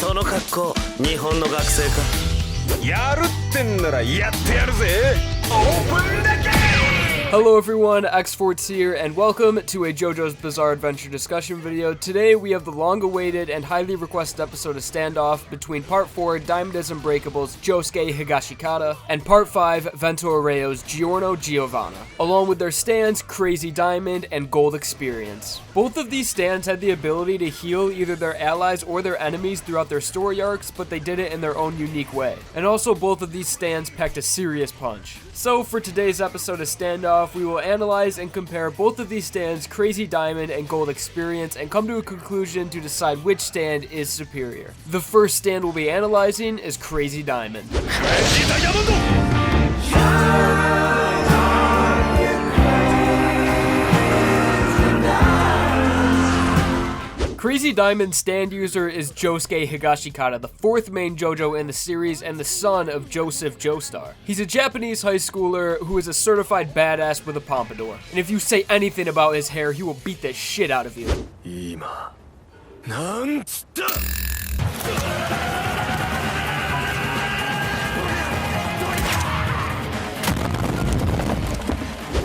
その格好日本の学生か。やるってんならやってやるぜ。オープンだけ。 Hello everyone, xForts here, and welcome to a JoJo's Bizarre Adventure discussion video. Today we have the long-awaited and highly requested episode of Standoff between Part 4, Diamond is Unbreakable's Josuke Higashikata, and Part 5, Vento Arreo's Giorno Giovanna, along with their stands, Crazy Diamond, and Gold Experience. Both of these stands had the ability to heal either their allies or their enemies throughout their story arcs, but they did it in their own unique way. And also both of these stands packed a serious punch. So for today's episode of Standoff, we will analyze and compare both of these stands, Crazy Diamond and Gold Experience, and come to a conclusion to decide which stand is superior. The first stand we'll be analyzing is Crazy Diamond. Crazy Diamond's stand user is Josuke Higashikata, the fourth main JoJo in the series and the son of Joseph Joestar. He's a Japanese high schooler who is a certified badass with a pompadour. And if you say anything about his hair, he will beat the shit out of you.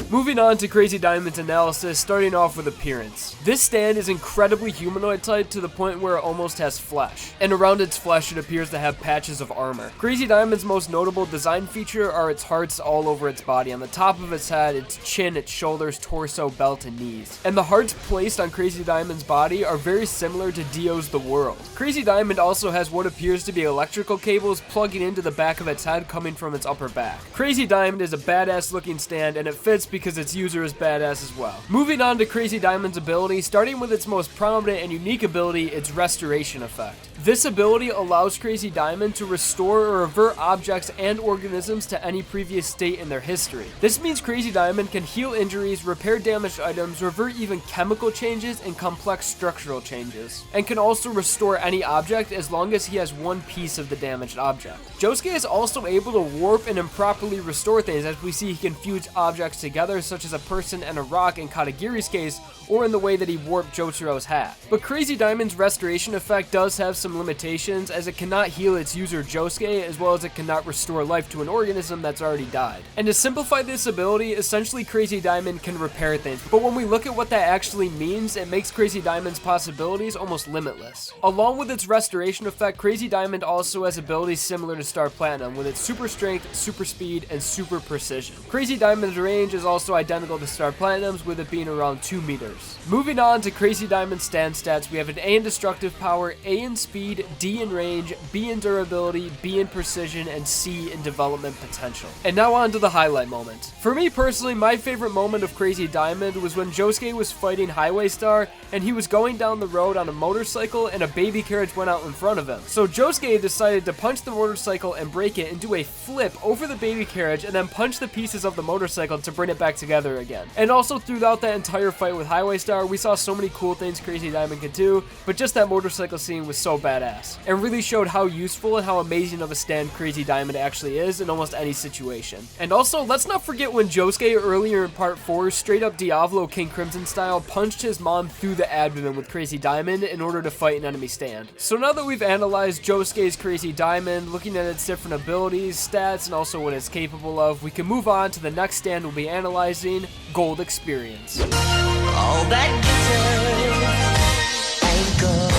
Moving on to Crazy Diamond's analysis, starting off with appearance. This stand is incredibly humanoid type to the point where it almost has flesh, and around its flesh it appears to have patches of armor. Crazy Diamond's most notable design feature are its hearts all over its body, on the top of its head, its chin, its shoulders, torso, belt, and knees. And the hearts placed on Crazy Diamond's body are very similar to Dio's The World. Crazy Diamond also has what appears to be electrical cables plugging into the back of its head coming from its upper back. Crazy Diamond is a badass looking stand, and it fits because its user is badass as well. Moving on to Crazy Diamond's ability, starting with its most prominent and unique ability, its restoration effect. This ability allows Crazy Diamond to restore or revert objects and organisms to any previous state in their history. This means Crazy Diamond can heal injuries, repair damaged items, revert even chemical changes and complex structural changes, and can also restore any object as long as he has one piece of the damaged object. Josuke is also able to warp and improperly restore things, as we see he can fuse objects together, such as a person and a rock in Katagiri's case, or in the way that he warped Jotaro's hat. But Crazy Diamond's restoration effect does have some limitations, as it cannot heal its user Josuke, as well as it cannot restore life to an organism that's already died. And to simplify this ability, essentially Crazy Diamond can repair things, but when we look at what that actually means, it makes Crazy Diamond's possibilities almost limitless. Along with its restoration effect, Crazy Diamond also has abilities similar to Star Platinum, with its super strength, super speed, and super precision. Crazy Diamond's range is also identical to Star Platinum's, with it being around 2 meters. Moving on to Crazy Diamond's stand stats, we have an A in destructive power, A in speed, D in range, B in durability, B in precision, and C in development potential. And now on to the highlight moment. For me personally, my favorite moment of Crazy Diamond was when Josuke was fighting Highway Star, and he was going down the road on a motorcycle and a baby carriage went out in front of him. So Josuke decided to punch the motorcycle and break it and do a flip over the baby carriage and then punch the pieces of the motorcycle to bring it back together again. And also throughout that entire fight with Highway Star, we saw so many cool things Crazy Diamond could do, but just that motorcycle scene was so badass, and really showed how useful and how amazing of a stand Crazy Diamond actually is in almost any situation. And also, let's not forget when Josuke earlier in Part 4, straight up Diavolo King Crimson style, punched his mom through the abdomen with Crazy Diamond in order to fight an enemy stand. So now that we've analyzed Josuke's Crazy Diamond, looking at its different abilities, stats, and also what it's capable of, we can move on to the next stand we'll be analyzing, Gold Experience. All that glitters ain't gold.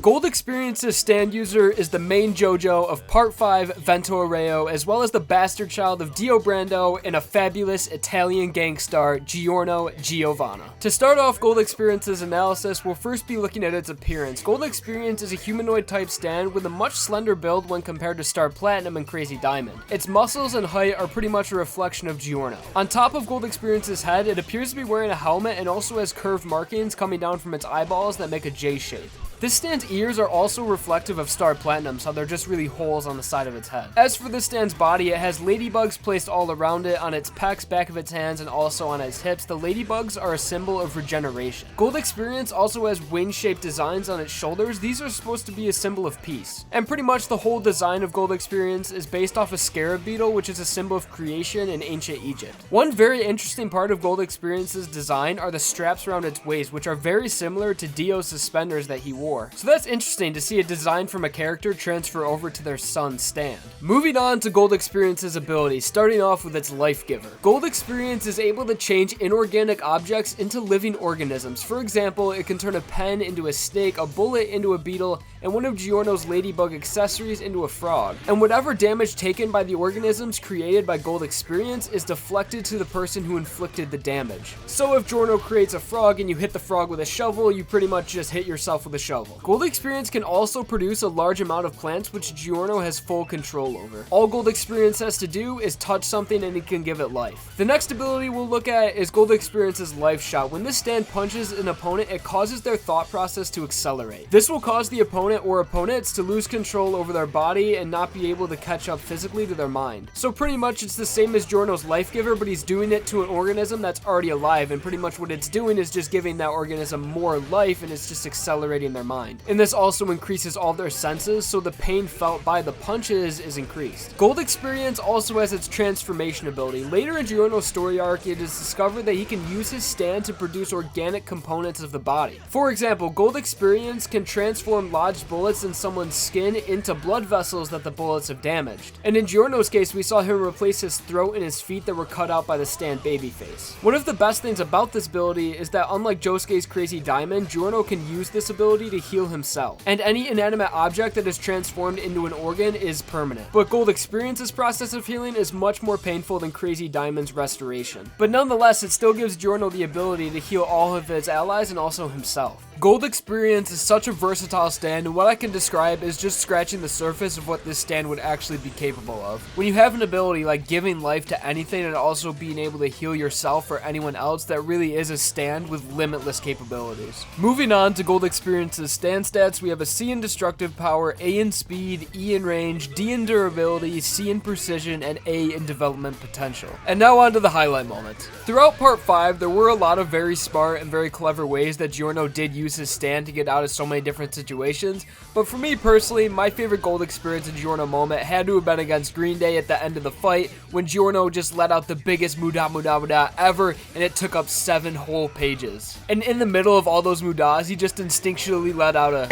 Gold Experience's stand user is the main JoJo of Part 5, Vento Arreo, as well as the bastard child of Dio Brando and a fabulous Italian gang star, Giorno Giovanna. To start off Gold Experience's analysis, we'll first be looking at its appearance. Gold Experience is a humanoid type stand with a much slender build when compared to Star Platinum and Crazy Diamond. Its muscles and height are pretty much a reflection of Giorno. On top of Gold Experience's head, it appears to be wearing a helmet and also has curved markings coming down from its eyeballs that make a J shape. This stand's ears are also reflective of Star Platinum, so they're just really holes on the side of its head. As for this stand's body, it has ladybugs placed all around it, on its pecs, back of its hands, and also on its hips. The ladybugs are a symbol of regeneration. Gold Experience also has wing-shaped designs on its shoulders. These are supposed to be a symbol of peace. And pretty much the whole design of Gold Experience is based off a scarab beetle, which is a symbol of creation in ancient Egypt. One very interesting part of Gold Experience's design are the straps around its waist, which are very similar to Dio's suspenders that he wore. So that's interesting to see a design from a character transfer over to their son's stand. Moving on to Gold Experience's abilities, starting off with its Life Giver. Gold Experience is able to change inorganic objects into living organisms. For example, it can turn a pen into a snake, a bullet into a beetle, and one of Giorno's ladybug accessories into a frog. And whatever damage taken by the organisms created by Gold Experience is deflected to the person who inflicted the damage. So if Giorno creates a frog and you hit the frog with a shovel, you pretty much just hit yourself with a shovel. Gold Experience can also produce a large amount of plants which Giorno has full control over. All Gold Experience has to do is touch something and it can give it life. The next ability we'll look at is Gold Experience's Life Shot. When this stand punches an opponent, it causes their thought process to accelerate. This will cause the opponent or opponents to lose control over their body and not be able to catch up physically to their mind. So pretty much it's the same as Giorno's Life Giver, but he's doing it to an organism that's already alive, and pretty much what it's doing is just giving that organism more life, and it's just accelerating their mind. And this also increases all their senses, so the pain felt by the punches is increased. Gold Experience also has its transformation ability. Later in Giorno's story arc, it is discovered that he can use his stand to produce organic components of the body. For example, Gold Experience can transform lodged bullets in someone's skin into blood vessels that the bullets have damaged. And in Giorno's case, we saw him replace his throat and his feet that were cut out by the stand babyface. One of the best things about this ability is that unlike Josuke's Crazy Diamond, Giorno can use this ability to heal himself. And any inanimate object that is transformed into an organ is permanent. But Gold Experience's process of healing is much more painful than Crazy Diamond's restoration. But nonetheless, it still gives Giorno the ability to heal all of his allies and also himself. Gold Experience is such a versatile stand, and what I can describe is just scratching the surface of what this stand would actually be capable of. When you have an ability like giving life to anything and also being able to heal yourself or anyone else, that really is a stand with limitless capabilities. Moving on to Gold Experience's stand stats, we have a C in destructive power, A in speed, E in range, D in durability, C in precision, and A in development potential. And now on to the highlight moment. Throughout part 5, there were a lot of very smart and very clever ways that Giorno did use his stand to get out of so many different situations, but for me personally, my favorite Gold Experience and Giorno moment had to have been against Green Day at the end of the fight, when Giorno just let out the biggest muda muda muda ever, and it took up 7 whole pages. And in the middle of all those mudas, he just instinctually let out a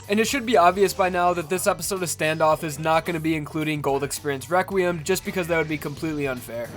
and it should be obvious by now that this episode of Standoff is not going to be including Gold Experience Requiem, just because that would be completely unfair.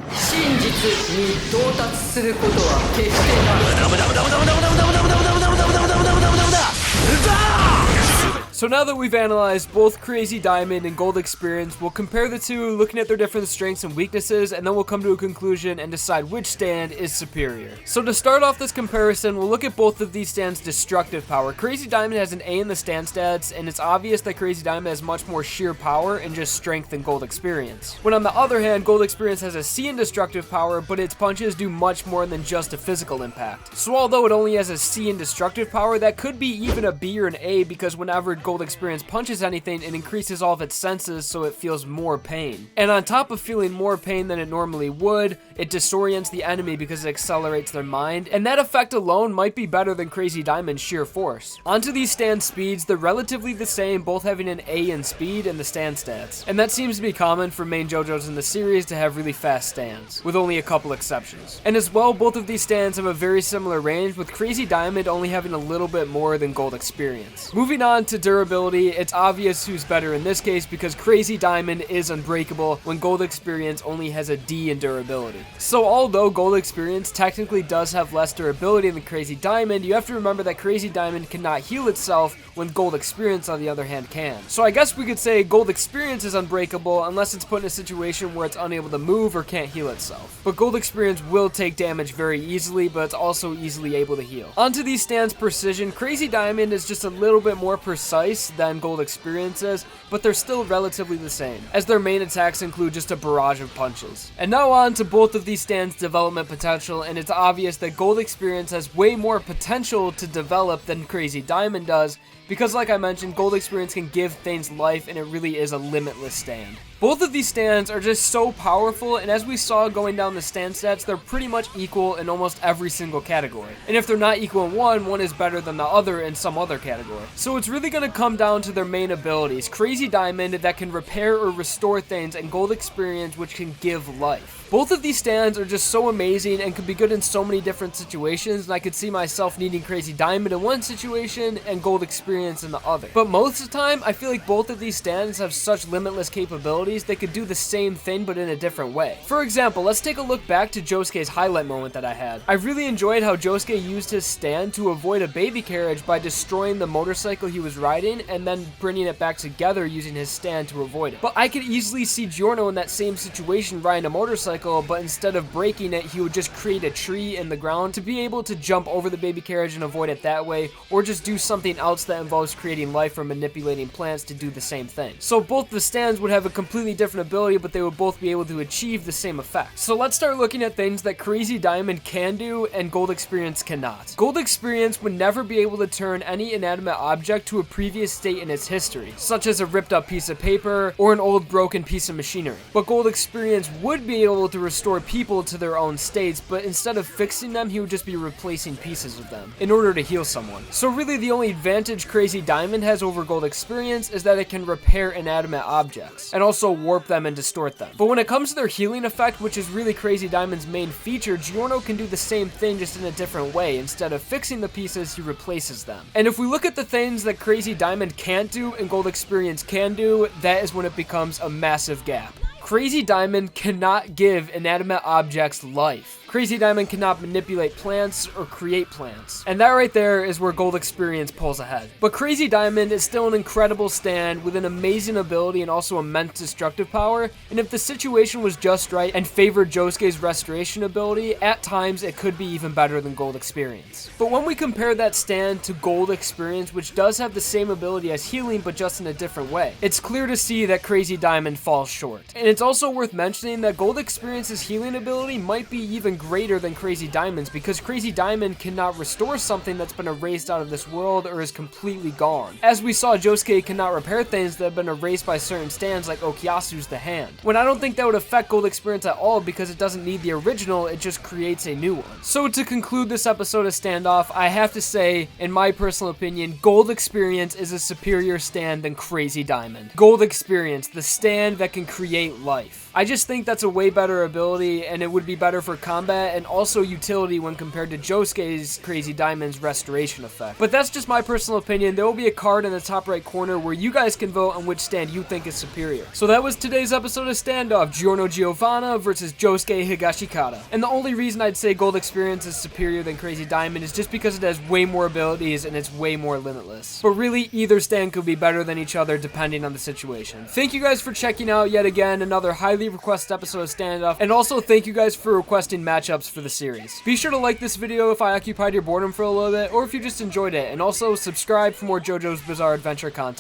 So now that we've analyzed both Crazy Diamond and Gold Experience, we'll compare the two, looking at their different strengths and weaknesses, and then we'll come to a conclusion and decide which stand is superior. So to start off this comparison, we'll look at both of these stands' destructive power. Crazy Diamond has an A in the stand stats, and it's obvious that Crazy Diamond has much more sheer power and just strength than Gold Experience. When on the other hand, Gold Experience has a C in destructive power, but its punches do much more than just a physical impact. So although it only has a C in destructive power, that could be even a B or an A, because whenever Gold Experience punches anything, it increases all of its senses, so it feels more pain. And on top of feeling more pain than it normally would, it disorients the enemy because it accelerates their mind, and that effect alone might be better than Crazy Diamond's sheer force. Onto these stand speeds, they're relatively the same, both having an A in speed and the stand stats. And that seems to be common for main JoJos in the series to have really fast stands, with only a couple exceptions. And as well, both of these stands have a very similar range, with Crazy Diamond only having a little bit more than Gold Experience. Moving on to durability, it's obvious who's better in this case, because Crazy Diamond is unbreakable when Gold Experience only has a D in durability. So although Gold Experience technically does have less durability than Crazy Diamond, you have to remember that Crazy Diamond cannot heal itself when Gold Experience on the other hand can. So I guess we could say Gold Experience is unbreakable unless it's put in a situation where it's unable to move or can't heal itself. But Gold Experience will take damage very easily, but it's also easily able to heal. Onto these stands' precision, Crazy Diamond is just a little bit more precise, precise than Gold Experience is, but they're still relatively the same, as their main attacks include just a barrage of punches. And now on to both of these stands' development potential, and it's obvious that Gold Experience has way more potential to develop than Crazy Diamond does, because like I mentioned, Gold Experience can give things life, and it really is a limitless stand. Both of these stands are just so powerful, and as we saw going down the stand stats, they're pretty much equal in almost every single category. And if they're not equal in one is better than the other in some other category. So it's really going to come down to their main abilities. Crazy Diamond that can repair or restore things, and Gold Experience which can give life. Both of these stands are just so amazing and could be good in so many different situations, and I could see myself needing Crazy Diamond in one situation and Gold Experience in the other. But most of the time, I feel like both of these stands have such limitless capabilities they could do the same thing but in a different way. For example, let's take a look back to Josuke's highlight moment that I had. I really enjoyed how Josuke used his stand to avoid a baby carriage by destroying the motorcycle he was riding and then bringing it back together using his stand to avoid it. But I could easily see Giorno in that same situation riding a motorcycle, but instead of breaking it, he would just create a tree in the ground to be able to jump over the baby carriage and avoid it that way, or just do something else that involves creating life or manipulating plants to do the same thing. So both the stands would have a completely different ability, but they would both be able to achieve the same effect. So let's start looking at things that Crazy Diamond can do and Gold Experience cannot. Gold Experience would never be able to turn any inanimate object to a previous state in its history, such as a ripped up piece of paper or an old broken piece of machinery. But Gold Experience would be able to restore people to their own states, but instead of fixing them, he would just be replacing pieces of them in order to heal someone. So really the only advantage Crazy Diamond has over Gold Experience is that it can repair inanimate objects and also warp them and distort them. But when it comes to their healing effect, which is really Crazy Diamond's main feature, Giorno can do the same thing just in a different way. Instead of fixing the pieces, he replaces them. And if we look at the things that Crazy Diamond can't do and Gold Experience can do, that is when it becomes a massive gap. Crazy Diamond cannot give inanimate objects life. Crazy Diamond cannot manipulate plants or create plants. And that right there is where Gold Experience pulls ahead. But Crazy Diamond is still an incredible stand with an amazing ability and also immense destructive power. And if the situation was just right and favored Josuke's restoration ability, at times it could be even better than Gold Experience. But when we compare that stand to Gold Experience, which does have the same ability as healing but just in a different way, it's clear to see that Crazy Diamond falls short. And it's also worth mentioning that Gold Experience's healing ability might be even greater than Crazy Diamond's, because Crazy Diamond cannot restore something that's been erased out of this world or is completely gone. As we saw, Josuke cannot repair things that have been erased by certain stands like Okuyasu's The Hand, when I don't think that would affect Gold Experience at all because it doesn't need the original, it just creates a new one. So to conclude this episode of Standoff, I have to say, in my personal opinion, Gold Experience is a superior stand than Crazy Diamond. Gold Experience, the stand that can create life. I just think that's a way better ability, and it would be better for combat and also utility when compared to Josuke's Crazy Diamond's restoration effect. But that's just my personal opinion. There will be a card in the top right corner where you guys can vote on which stand you think is superior. So that was today's episode of Standoff, Giorno Giovanna versus Josuke Higashikata. And the only reason I'd say Gold Experience is superior than Crazy Diamond is just because it has way more abilities and it's way more limitless. But really, either stand could be better than each other depending on the situation. Thank you guys for checking out yet again another highly requested episode of Standoff, and also thank you guys for requesting matchups for the series. Be sure to like this video if I occupied your boredom for a little bit, or if you just enjoyed it, and also subscribe for more JoJo's Bizarre Adventure content.